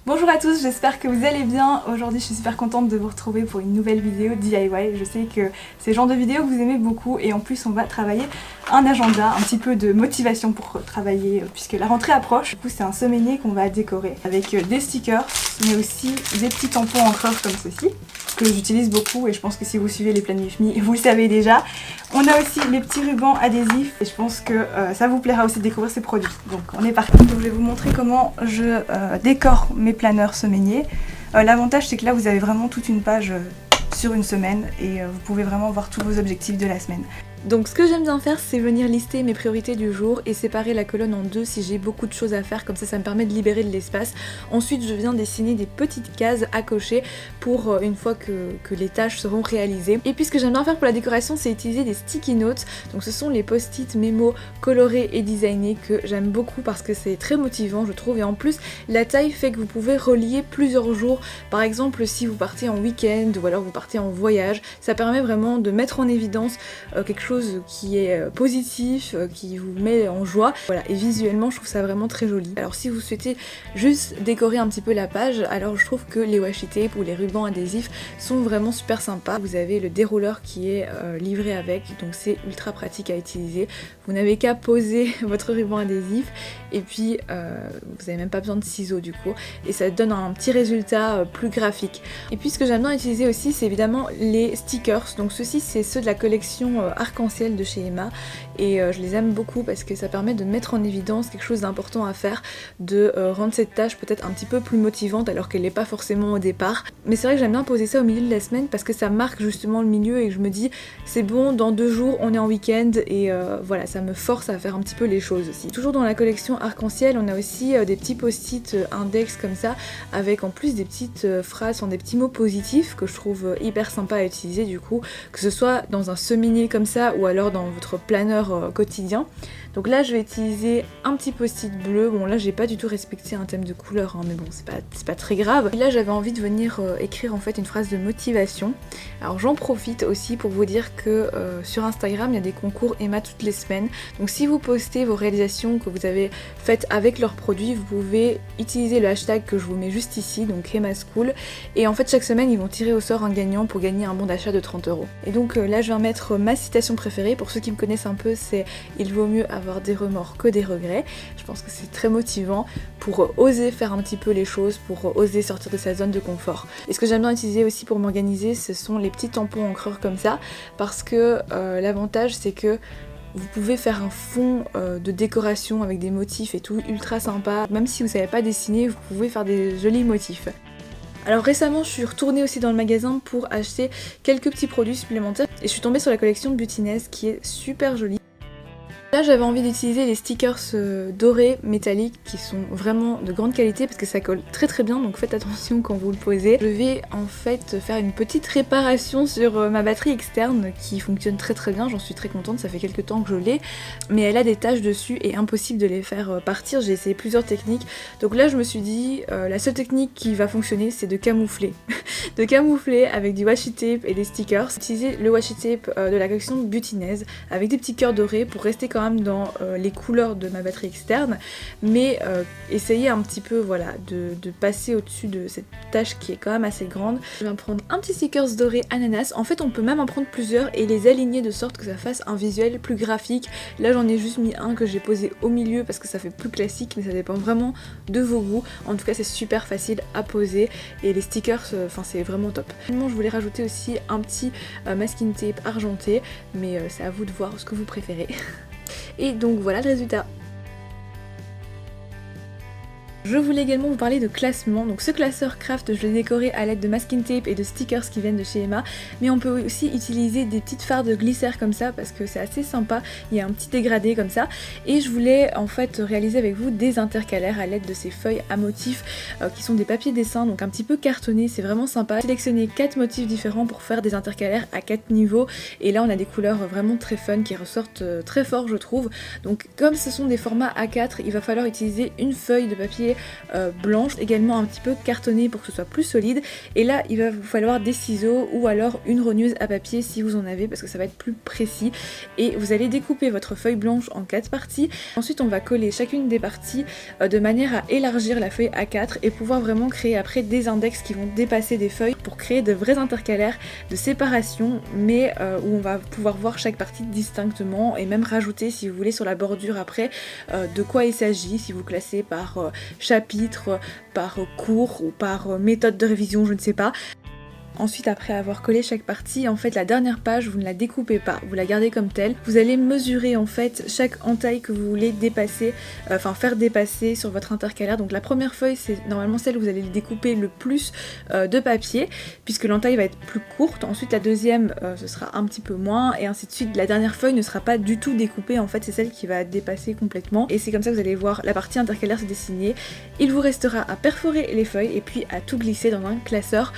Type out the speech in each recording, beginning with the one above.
Bonjour à tous, j'espère que vous allez bien. Aujourd'hui je suis super contente de vous retrouver pour une nouvelle vidéo DIY. Je sais que c'est le genre de vidéo que vous aimez beaucoup et en plus on va travailler un agenda, un petit peu de motivation pour travailler puisque la rentrée approche. Du coup c'est un semainier qu'on va décorer avec des stickers mais aussi des petits tampons encreurs comme ceci que j'utilise beaucoup et je pense que si vous suivez les plans With Me, vous le savez déjà. On a aussi les petits rubans adhésifs et je pense que ça vous plaira aussi de découvrir ces produits. Donc on est parti. Donc, je vais vous montrer comment je décore mes planeurs semainiers. L'avantage c'est que là vous avez vraiment toute une page sur une semaine et vous pouvez vraiment voir tous vos objectifs de la semaine. Donc ce que j'aime bien faire c'est venir lister mes priorités du jour et séparer la colonne en deux si j'ai beaucoup de choses à faire, comme ça me permet de libérer de l'espace. Ensuite je viens dessiner des petites cases à cocher pour une fois que les tâches seront réalisées. Et puis ce que j'aime bien faire pour la décoration c'est utiliser des sticky notes, donc ce sont les post-it mémos colorés et designés que j'aime beaucoup parce que c'est très motivant je trouve, et en plus la taille fait que vous pouvez relier plusieurs jours. Par exemple si vous partez en week-end ou alors vous partez en voyage, ça permet vraiment de mettre en évidence quelque chose qui est positif, qui vous met en joie. Voilà, et visuellement je trouve ça vraiment très joli. Alors si vous souhaitez juste décorer un petit peu la page, alors je trouve que les washi tape ou les rubans adhésifs sont vraiment super sympas. Vous avez le dérouleur qui est livré avec, donc c'est ultra pratique à utiliser. Vous n'avez qu'à poser votre ruban adhésif et puis vous n'avez même pas besoin de ciseaux du coup, et ça donne un petit résultat plus graphique. Et puis ce que j'aime bien utiliser aussi c'est évidemment les stickers, donc ceux-ci c'est ceux de la collection arc-en-ciel de chez Emma et je les aime beaucoup parce que ça permet de mettre en évidence quelque chose d'important à faire, de rendre cette tâche peut-être un petit peu plus motivante alors qu'elle n'est pas forcément au départ. Mais c'est vrai que j'aime bien poser ça au milieu de la semaine parce que ça marque justement le milieu et je me dis c'est bon, dans 2 jours on est en week-end et voilà, ça me force à faire un petit peu les choses aussi. Toujours dans la collection arc-en-ciel on a aussi des petits post-it index comme ça avec en plus des petites phrases, des petits mots positifs que je trouve hyper sympa à utiliser du coup, que ce soit dans un semainier comme ça ou alors dans votre planeur quotidien. Donc là je vais utiliser un petit post-it bleu. Bon là j'ai pas du tout respecté un thème de couleur mais bon c'est pas très grave. Et là j'avais envie de venir écrire en fait une phrase de motivation. Alors j'en profite aussi pour vous dire que sur Instagram il y a des concours Emma toutes les semaines. Donc si vous postez vos réalisations que vous avez faites avec leurs produits, vous pouvez utiliser le hashtag que je vous mets juste ici, donc Emma School, et en fait chaque semaine ils vont tirer au sort un gagnant pour gagner un bon d'achat de 30 €. Et donc là je vais mettre ma citation préférée. Pour ceux qui me connaissent un peu, c'est « Il vaut mieux avoir des remords que des regrets ». Je pense que c'est très motivant pour oser faire un petit peu les choses, pour oser sortir de sa zone de confort. Et ce que j'aime bien utiliser aussi pour m'organiser, ce sont les petits tampons encreurs comme ça, parce que l'avantage c'est que vous pouvez faire un fond de décoration avec des motifs et tout ultra sympa. Même si vous savez pas dessiner, vous pouvez faire des jolis motifs. Alors récemment je suis retournée aussi dans le magasin pour acheter quelques petits produits supplémentaires et je suis tombée sur la collection Beautiness qui est super jolie. Là j'avais envie d'utiliser les stickers dorés métalliques qui sont vraiment de grande qualité parce que ça colle très très bien, donc faites attention quand vous le posez. Je vais en fait faire une petite réparation sur ma batterie externe qui fonctionne très très bien, j'en suis très contente, ça fait quelques temps que je l'ai, mais elle a des taches dessus et impossible de les faire partir. J'ai essayé plusieurs techniques, donc là je me suis dit la seule technique qui va fonctionner c'est de camoufler. De camoufler avec du washi tape et des stickers. Utiliser le washi tape de la collection Beautiness avec des petits cœurs dorés pour rester quand même dans les couleurs de ma batterie externe, mais essayer un petit peu voilà de passer au-dessus de cette tache qui est quand même assez grande. Je vais en prendre un petit stickers doré ananas. En fait on peut même en prendre plusieurs et les aligner de sorte que ça fasse un visuel plus graphique. Là j'en ai juste mis un que j'ai posé au milieu parce que ça fait plus classique, mais ça dépend vraiment de vos goûts. En tout cas c'est super facile à poser et les stickers, enfin c'est vraiment top. Finalement je voulais rajouter aussi un petit masking tape argenté, mais c'est à vous de voir ce que vous préférez. Et donc voilà le résultat. Je voulais également vous parler de classement. Donc ce classeur craft je l'ai décoré à l'aide de masking tape et de stickers qui viennent de chez Emma, mais on peut aussi utiliser des petites fards de glisser comme ça parce que c'est assez sympa, il y a un petit dégradé comme ça, et je voulais en fait réaliser avec vous des intercalaires à l'aide de ces feuilles à motifs qui sont des papiers dessin, donc un petit peu cartonnés, c'est vraiment sympa. J'ai sélectionné 4 motifs différents pour faire des intercalaires à 4 niveaux, et là on a des couleurs vraiment très fun qui ressortent très fort je trouve. Donc comme ce sont des formats A4, il va falloir utiliser une feuille de papier blanche, également un petit peu cartonnée pour que ce soit plus solide. Et là il va vous falloir des ciseaux ou alors une rogneuse à papier si vous en avez, parce que ça va être plus précis. Et vous allez découper votre feuille blanche en 4 parties. Ensuite on va coller chacune des parties de manière à élargir la feuille A4 et pouvoir vraiment créer après des index qui vont dépasser des feuilles pour créer de vrais intercalaires de séparation, mais où on va pouvoir voir chaque partie distinctement et même rajouter, si vous voulez, sur la bordure après de quoi il s'agit, si vous classez par chapitre, par cours ou par méthode de révision, je ne sais pas. Ensuite, après avoir collé chaque partie, en fait la dernière page vous ne la découpez pas, vous la gardez comme telle. Vous allez mesurer en fait chaque entaille que vous voulez dépasser, faire dépasser sur votre intercalaire. Donc la première feuille c'est normalement celle où vous allez découper le plus de papier, puisque l'entaille va être plus courte. Ensuite la deuxième ce sera un petit peu moins, et ainsi de suite. La dernière feuille ne sera pas du tout découpée, en fait c'est celle qui va dépasser complètement. Et c'est comme ça que vous allez voir la partie intercalaire se dessiner. Il vous restera à perforer les feuilles et puis à tout glisser dans un classeur.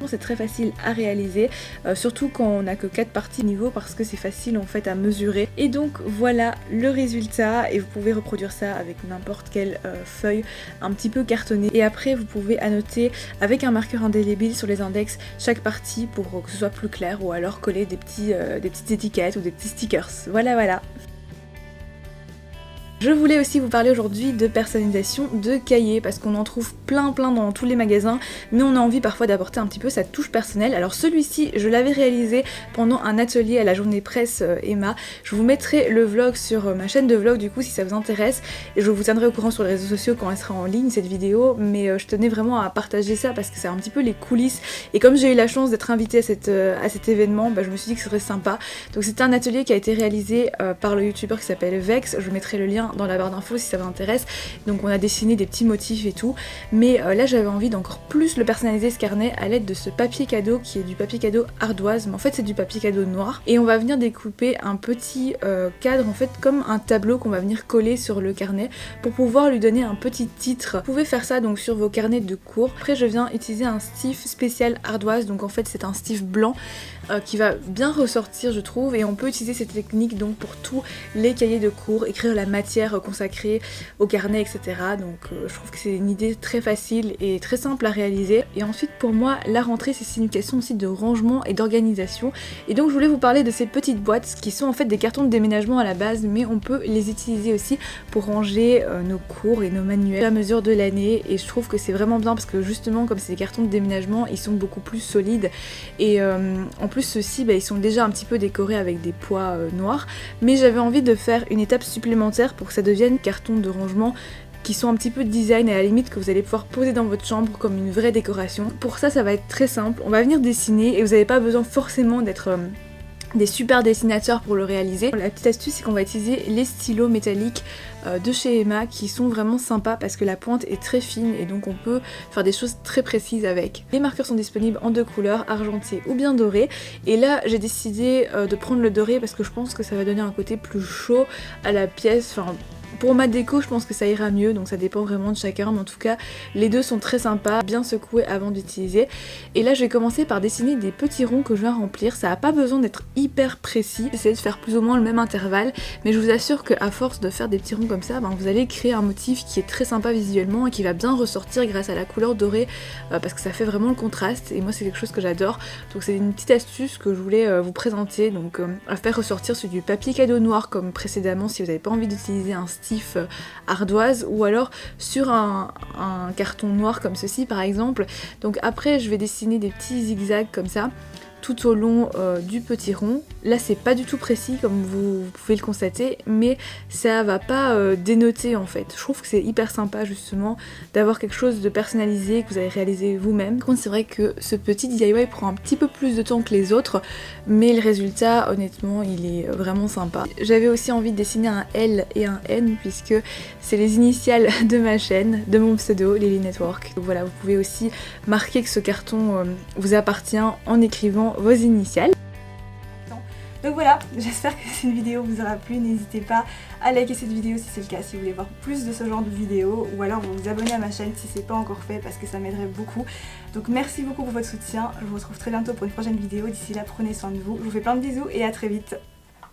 C'est très facile à réaliser, surtout quand on n'a que 4 parties niveau, parce que c'est facile en fait à mesurer. Et donc voilà le résultat, et vous pouvez reproduire ça avec n'importe quelle feuille un petit peu cartonnée. Et après vous pouvez annoter avec un marqueur indélébile sur les index chaque partie pour que ce soit plus clair, ou alors coller des petites étiquettes ou des petits stickers. Voilà. Je voulais aussi vous parler aujourd'hui de personnalisation de cahiers, parce qu'on en trouve plein dans tous les magasins, mais on a envie parfois d'apporter un petit peu sa touche personnelle. Alors celui-ci, je l'avais réalisé pendant un atelier à la journée presse Emma. Je vous mettrai le vlog sur ma chaîne de vlog du coup si ça vous intéresse, et je vous tiendrai au courant sur les réseaux sociaux quand elle sera en ligne cette vidéo, mais je tenais vraiment à partager ça parce que c'est un petit peu les coulisses, et comme j'ai eu la chance d'être invitée à cet événement, je me suis dit que ce serait sympa. Donc c'était un atelier qui a été réalisé par le youtubeur qui s'appelle Vex, je vous mettrai le lien dans la barre d'infos si ça vous intéresse. Donc on a dessiné des petits motifs et tout, mais là j'avais envie d'encore plus le personnaliser ce carnet à l'aide de ce papier cadeau qui est du papier cadeau ardoise, mais en fait c'est du papier cadeau noir, et on va venir découper un petit cadre en fait comme un tableau qu'on va venir coller sur le carnet pour pouvoir lui donner un petit titre. Vous pouvez faire ça donc sur vos carnets de cours. Après je viens utiliser un stiff spécial ardoise, donc en fait c'est un stiff blanc qui va bien ressortir je trouve, et on peut utiliser cette technique donc pour tous les cahiers de cours, écrire la matière consacrée au carnet, etc. Donc je trouve que c'est une idée très facile et très simple à réaliser. Et ensuite pour moi la rentrée c'est une question aussi de rangement et d'organisation, et donc je voulais vous parler de ces petites boîtes qui sont en fait des cartons de déménagement à la base, mais on peut les utiliser aussi pour ranger nos cours et nos manuels à mesure de l'année, et je trouve que c'est vraiment bien parce que justement comme c'est des cartons de déménagement ils sont beaucoup plus solides, et en plus ceux-ci ils sont déjà un petit peu décorés avec des pois noirs, mais j'avais envie de faire une étape supplémentaire pour que ça devienne carton de rangement qui sont un petit peu de design, et à la limite que vous allez pouvoir poser dans votre chambre comme une vraie décoration. Pour ça va être très simple, on va venir dessiner et vous n'avez pas besoin forcément d'être des super dessinateurs pour le réaliser. La petite astuce c'est qu'on va utiliser les stylos métalliques de chez Emma qui sont vraiment sympas parce que la pointe est très fine et donc on peut faire des choses très précises avec. Les marqueurs sont disponibles en 2 couleurs, argenté ou bien doré, et là j'ai décidé de prendre le doré parce que je pense que ça va donner un côté plus chaud à la pièce. Enfin, pour ma déco je pense que ça ira mieux, donc ça dépend vraiment de chacun, mais en tout cas les deux sont très sympas, bien secoués avant d'utiliser. Et là je vais commencer par dessiner des petits ronds que je viens remplir. Ça n'a pas besoin d'être hyper précis, j'essaie de faire plus ou moins le même intervalle, mais je vous assure qu'à force de faire des petits ronds comme ça, vous allez créer un motif qui est très sympa visuellement et qui va bien ressortir grâce à la couleur dorée, parce que ça fait vraiment le contraste, et moi c'est quelque chose que j'adore. Donc c'est une petite astuce que je voulais vous présenter, donc à faire ressortir sur du papier cadeau noir comme précédemment si vous n'avez pas envie d'utiliser un stiff ardoise, ou alors sur un carton noir comme ceci par exemple. Donc après je vais dessiner des petits zigzags comme ça tout au long du petit rond. Là c'est pas du tout précis comme vous pouvez le constater, mais ça va pas dénoter en fait. Je trouve que c'est hyper sympa justement d'avoir quelque chose de personnalisé que vous allez réaliser vous-même. Par contre c'est vrai que ce petit DIY prend un petit peu plus de temps que les autres, mais le résultat honnêtement il est vraiment sympa. J'avais aussi envie de dessiner un L et un N puisque c'est les initiales de ma chaîne, de mon pseudo, Lily Network. Donc voilà, vous pouvez aussi marquer que ce carton vous appartient en écrivant vos initiales. Donc voilà, j'espère que cette vidéo vous aura plu. N'hésitez pas à liker cette vidéo si c'est le cas, si vous voulez voir plus de ce genre de vidéos, ou alors vous abonner à ma chaîne si c'est pas encore fait parce que ça m'aiderait beaucoup. Donc merci beaucoup pour votre soutien, je vous retrouve très bientôt pour une prochaine vidéo. D'ici là, prenez soin de vous, je vous fais plein de bisous et à très vite.